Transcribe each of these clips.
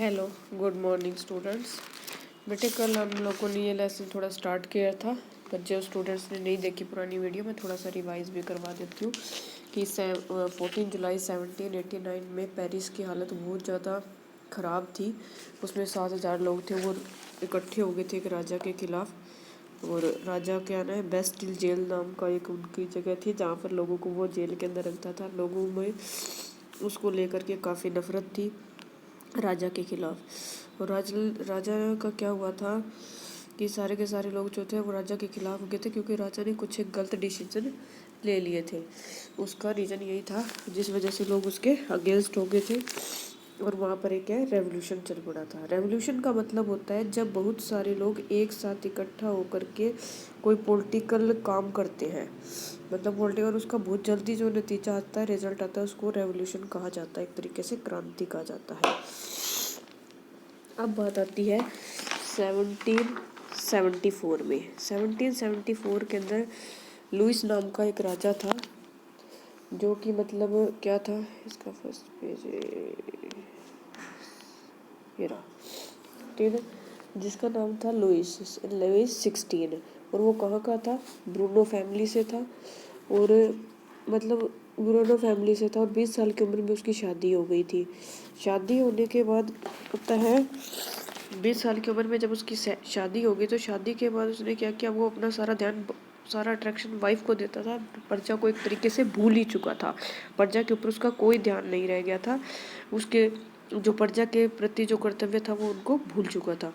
Hello, good morning students. बेटे कल हम लोगों ने ये लेसन थोड़ा स्टार्ट किया था, पर जो स्टूडेंट्स ने नहीं देखी पुरानी वीडियो में थोड़ा सा रिवाइज भी करवा देती हूँ कि 14 जुलाई 1789 में पेरिस की हालत बहुत ज़्यादा ख़राब थी। उसमें 7,000 लोग थे, वो इकट्ठे हो गए थे एक राजा के ख़िलाफ़। और राजा क्या ना है, बेस्टिल जेल नाम का एक उनकी जगह थी जहाँ पर लोगों को वो जेल के अंदर रखता था। लोगों में उसको लेकर के काफ़ी नफरत थी राजा के खिलाफ। और राजा का क्या हुआ था कि सारे के सारे लोग जो थे वो राजा के खिलाफ हो गए थे, क्योंकि राजा ने कुछ एक गलत डिसीजन ले लिए थे। उसका रीज़न यही था जिस वजह से लोग उसके अगेंस्ट हो गए थे, और वहाँ पर एक है रेवोल्यूशन चल पड़ा था। रेवोल्यूशन का मतलब होता है जब बहुत सारे लोग एक साथ इकट्ठा होकर के कोई पॉलिटिकल काम करते हैं, मतलब पॉलिटिकल उसका बहुत जल्दी जो नतीजा आता है, रिजल्ट आता है, उसको रेवोल्यूशन कहा जाता है। एक तरीके से क्रांति कहा जाता है। अब बात आती है 1774 में। 1774 के अंदर लुइस नाम का एक राजा था, जो कि मतलब क्या था, इसका फर्स्ट पेज ये रहा, ठीक है, जिसका नाम था लुइस 16। और वो कहाँ का था, ब्रूनो फैमिली से था। और मतलब ब्रूनो फैमिली से था, और 20 साल की उम्र में उसकी शादी हो गई थी। शादी होने के बाद होता है 20 साल की उम्र में जब उसकी शादी हो गई, तो शादी के बाद उसने क्या किया, वो अपना सारा ध्यान, सारा अट्रैक्शन वाइफ को देता था। प्रजा को एक तरीके से भूल ही चुका था, प्रजा के ऊपर उसका कोई ध्यान नहीं रह गया था। उसके जो प्रजा के प्रति जो कर्तव्य था वो उनको भूल चुका था।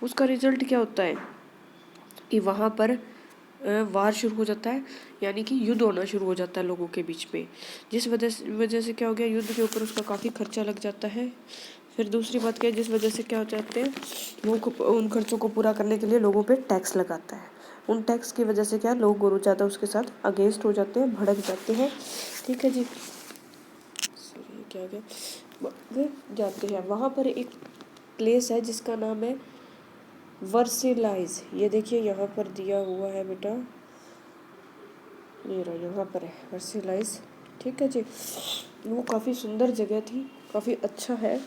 उसका रिजल्ट क्या होता है कि वहाँ पर वार शुरू हो जाता है, यानी कि युद्ध होना शुरू हो जाता है लोगों के बीच में। जिस वजह से क्या हो गया, युद्ध के ऊपर उसका काफ़ी खर्चा लग जाता है। फिर दूसरी बात क्या है, जिस वजह से क्या हो जाते हैं, वो उन खर्चों को पूरा करने के लिए लोगों पे टैक्स लगाता है। उन टैक्स की वजह से क्या लोग और ज़्यादा उसके साथ अगेंस्ट हो जाते हैं, भड़क जाते हैं। ठीक है जी, क्या गया जाते हैं। वहाँ पर एक प्लेस है जिसका नाम है वर्सेलाइज। ये देखिए यहाँ पर दिया हुआ है बेटा, ये रहा, यहाँ पर है वर्सेलाइज। ठीक है जी, वो काफ़ी सुंदर जगह थी, काफ़ी अच्छा है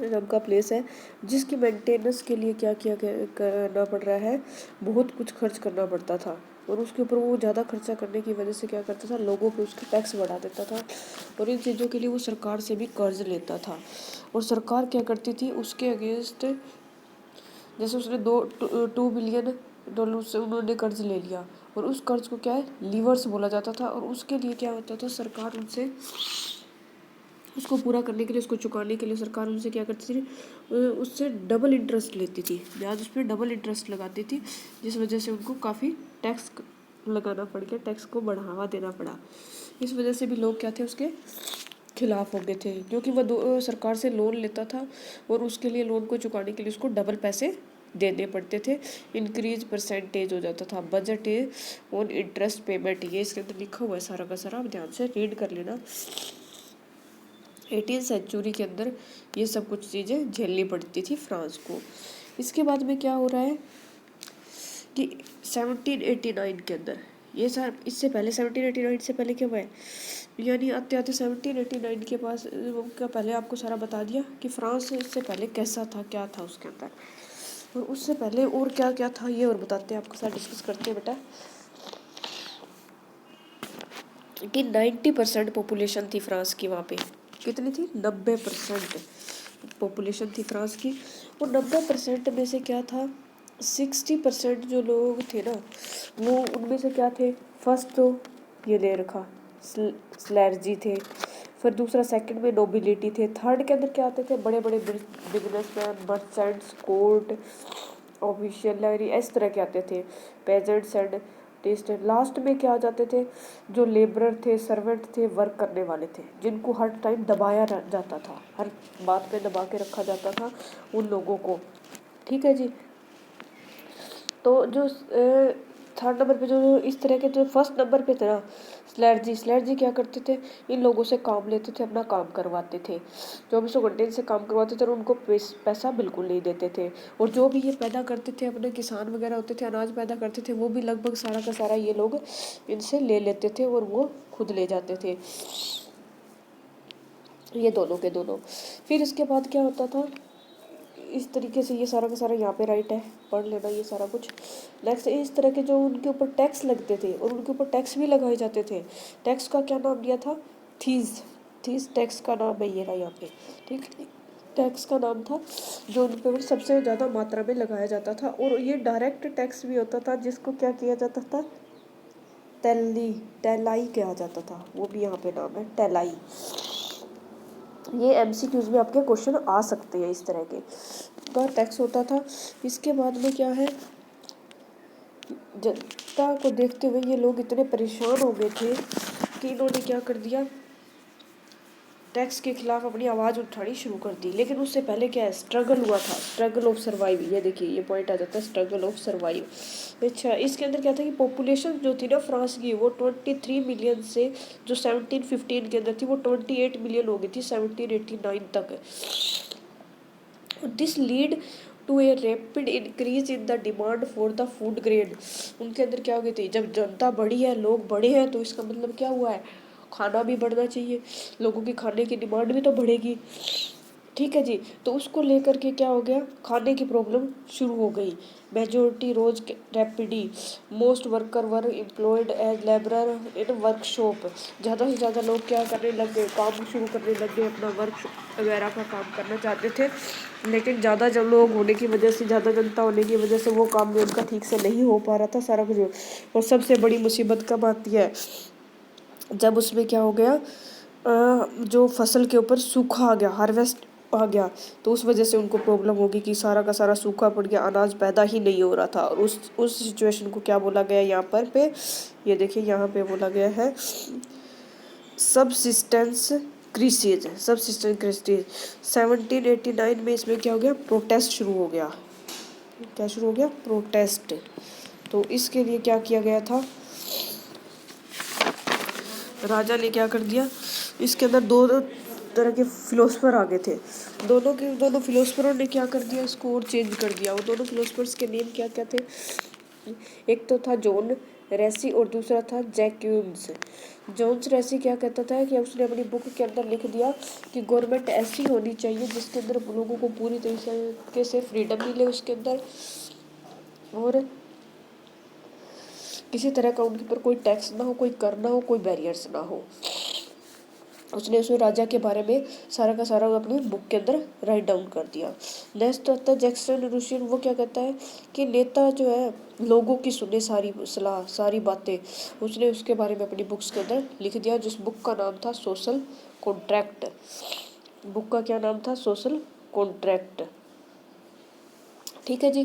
नाम का प्लेस है, जिसकी मेंटेनेंस के लिए क्या किया करना पड़ रहा है, बहुत कुछ खर्च करना पड़ता था। और उसके ऊपर वो ज़्यादा खर्चा करने की वजह से क्या करता था, लोगों पे उसके टैक्स बढ़ा देता था। और इन चीज़ों के लिए वो सरकार से भी कर्ज लेता था। और सरकार क्या करती थी उसके अगेंस्ट, जैसे उसने 2 बिलियन डॉलर से उन्होंने कर्ज ले लिया, और उस कर्ज को क्या है, लीवर्स बोला जाता था। और उसके लिए क्या होता था, सरकार उनसे उसको पूरा करने के लिए, उसको चुकाने के लिए सरकार उनसे क्या करती थी, उससे डबल इंटरेस्ट लेती थी, ब्याज उस पर डबल इंटरेस्ट लगाती थी। जिस वजह से उनको काफ़ी टैक्स लगाना पड़ गया, टैक्स को बढ़ावा देना पड़ा। इस वजह से भी लोग क्या थे, उसके खिलाफ हो गए थे, क्योंकि वह सरकार से लोन लेता था, और उसके लिए लोन को चुकाने के लिए उसको डबल पैसे देने पड़ते थे। इंक्रीज परसेंटेज हो जाता था, बजट ऑन इंटरेस्ट पेमेंट, ये इसके अंदर लिखा हुआ है सारा का सारा, आप ध्यान से रीड कर लेना। 18वीं सेंचुरी के अंदर ये सब कुछ चीज़ें झेलनी पड़ती थी फ्रांस को। इसके बाद में क्या हो रहा है कि 1789 के अंदर, ये सर इससे पहले 1789 से पहले क्या हुआ है, यानी आते आते 1789 के पास का पहले आपको सारा बता दिया कि फ्रांस इससे पहले कैसा था, क्या था उसके अंदर, और उससे पहले और क्या क्या था ये और बताते हैं, आपके साथ डिस्कस करते हैं बेटा। कि 90% पॉपुलेशन थी फ्रांस की वहाँ पे, कितनी थी, 90% पॉपुलेशन थी फ्रांस की। और 90% में से क्या था, 60% जो लोग थे ना, वो उनमें से क्या थे, फर्स्ट तो ये ले रखा स्लैर्जी थे, फिर दूसरा सेकंड में नोबिलिटी थे, थर्ड के अंदर क्या आते थे, बड़े बड़े बिजनेसमैन, मर्चेंट्स, कोर्ट ऑफिशियल, इस तरह के आते थे, पेजेंट्स एंड टेस्ट। लास्ट में क्या आ जाते थे, जो लेबरर थे, सर्वेंट थे, वर्क करने वाले थे, जिनको हर टाइम दबाया जाता था, हर बात पे दबा के रखा जाता था उन लोगों को। ठीक है जी, तो जो थर्ड नंबर पे जो इस तरह के, जो फर्स्ट नंबर पे थे ना, स्लैर्जी क्या करते थे, इन लोगों से काम लेते थे, अपना काम करवाते थे, 24 घंटे से काम करवाते थे, और उनको पैसा बिल्कुल नहीं देते थे। और जो भी ये पैदा करते थे, अपने किसान वगैरह होते थे, अनाज पैदा करते थे, वो भी लगभग सारा का सारा ये लोग इनसे ले लेते थे, और वो खुद ले जाते थे। ये दोनों के दोनों। फिर इसके बाद क्या होता था, इस तरीके से ये सारा का सारा यहाँ पे राइट है, पढ़ लेना ये सारा कुछ। नेक्स्ट, इस तरह के जो उनके ऊपर टैक्स लगते थे और उनके ऊपर टैक्स भी लगाए जाते थे, टैक्स का क्या नाम दिया था, थीस। थीस टैक्स का नाम है, ये रहा यहाँ पे, ठीक। टैक्स का नाम था जो उन पर सबसे ज़्यादा मात्रा में लगाया जाता था। और ये डायरेक्ट टैक्स भी होता था, जिसको क्या किया जाता था, टेलाई कहा जाता था, वो भी यहाँ पे नाम है, टेलाई। ये एमसीक्यूज में आपके क्वेश्चन आ सकते हैं इस तरह के का टैक्स होता था। इसके बाद में क्या है, जनता को देखते हुए ये लोग इतने परेशान हो गए थे कि इन्होंने क्या कर दिया, टैक्स के खिलाफ अपनी आवाज़ उठानी शुरू कर दी। लेकिन उससे पहले क्या है, स्ट्रगल हुआ था, स्ट्रगल ऑफ सर्वाइव। ये देखिए, ये पॉइंट आ जाता है, स्ट्रगल ऑफ सर्वाइव। अच्छा, इसके अंदर क्या था कि पॉपुलेशन जो थी ना फ्रांस की, वो 23 मिलियन से जो 1715 के अंदर थी, वो 28 मिलियन हो गई थी 1789 तक। This lead to a rapid increase in the demand for the food grain. उनके अंदर क्या हो गई थी, जब जनता बढ़ी है, लोग बढ़े हैं, तो इसका मतलब क्या हुआ है, खाना भी बढ़ना चाहिए, लोगों की खाने की डिमांड भी तो बढ़ेगी, ठीक है जी। तो उसको लेकर के क्या हो गया, खाने की प्रॉब्लम शुरू हो गई। Majority rose rapidly, most worker were employed as labourer in workshop. ज़्यादा से ज़्यादा लोग क्या करने लग गए, काम शुरू करने लग गए, अपना वर्क वगैरह का काम करना चाहते थे। लेकिन ज़्यादा जब लोग होने की वजह से, ज़्यादा जनता होने की वजह से वो काम भी उनका ठीक से नहीं हो पा रहा था सारा कुछ। और सबसे बड़ी मुसीबत कब आती है, जब उसमें क्या हो गया, जो फसल के ऊपर सूखा आ गया, हार्वेस्ट आ गया, तो उस वजह से उनको प्रॉब्लम होगी कि सारा का सारा सूखा पड़ गया, अनाज पैदा ही नहीं हो रहा था। और उस सिचुएशन को क्या बोला गया यहाँ पर पे, ये देखिए यहाँ पे बोला गया है सबसिस्टेंस क्राइसिस। सबसिस्टेंस क्राइसिस 1789 में इसमें क्या हो गया, प्रोटेस्ट शुरू हो गया। क्या शुरू हो गया, प्रोटेस्ट। तो इसके लिए क्या किया गया था, राजा ने क्या कर दिया, इसके अंदर दो तरह के फिलोसफर आ गए थे, दोनों फिलोसफरों ने क्या कर दिया, इसको और चेंज कर दिया। वो दोनों फिलोसफर्स के नेम क्या क्या थे, एक तो था जॉन रेसी और दूसरा था जैक्यून्स। जॉन रेसी क्या कहता था कि उसने अपनी बुक के अंदर लिख दिया कि गवर्नमेंट ऐसी होनी चाहिए जिसके अंदर लोगों को पूरी तरीके से फ्रीडम मिले उसके अंदर, और किसी तरह का उनके ऊपर कोई टैक्स ना हो, कोई कर ना हो, कोई बैरियर्स ना हो। उसने उसमें राजा के बारे में सारा का सारा अपनी बुक के अंदर राइट डाउन कर दिया। नेक्स्ट आता है जैक्सन रूशियन। वो क्या कहता है कि नेता जो है लोगों की सुने सारी सलाह, सारी बातें। उसने उसके बारे में अपनी बुक्स के अंदर लिख दिया, जिस बुक का नाम था सोशल कॉन्ट्रैक्ट। बुक का क्या नाम था, सोशल कॉन्ट्रैक्ट, ठीक है जी।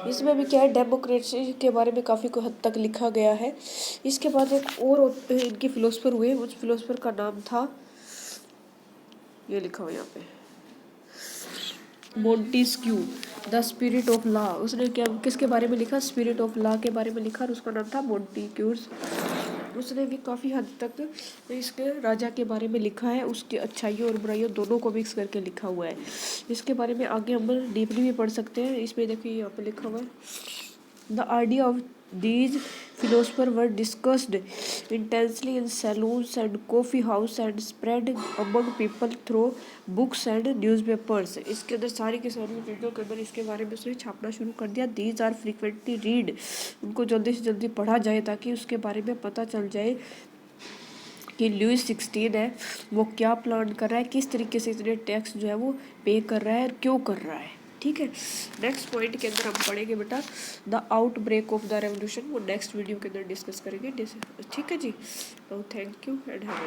इसमें भी क्या है, डेमोक्रेसी के बारे में काफ़ी हद तक लिखा गया है। इसके बाद एक और इनके फिलोसफर हुए, उस फिलोसफर का नाम था, ये लिखा हुआ यहाँ पे, Montesquieu, the spirit of law. उसने क्या किसके बारे में लिखा, स्पिरिट ऑफ लॉ के बारे में लिखा, और उसका नाम था मोंटेस्क्यूज। उसने भी काफ़ी हद तक इसके राजा के बारे में लिखा है, उसकी अच्छाइयों और बुराइयों दोनों को मिक्स करके लिखा हुआ है। इसके बारे में आगे हम डीपली भी पढ़ सकते हैं। इसमें देखिए यहाँ पे लिखा हुआ है, the idea of these philosophers were discussed intensely in saloons and coffee house and spread among people through books and newspapers। इसके अंदर सारी की सारी चीज़ों के अंदर इसके बारे में उसने छापना शुरू कर दिया। These are frequently read, उनको जल्दी से जल्दी पढ़ा जाए ताकि उसके बारे में पता चल जाए कि लुईस 16 है वो क्या प्लान कर रहा है, किस तरीके से इतने टैक्स जो है वो पे कर रहा है और क्यों कर रहा है, ठीक है। नेक्स्ट पॉइंट के अंदर हम पढ़ेंगे बेटा the outbreak of the revolution, वो नेक्स्ट वीडियो के अंदर डिस्कस करेंगे, ठीक है जी। Thank you and have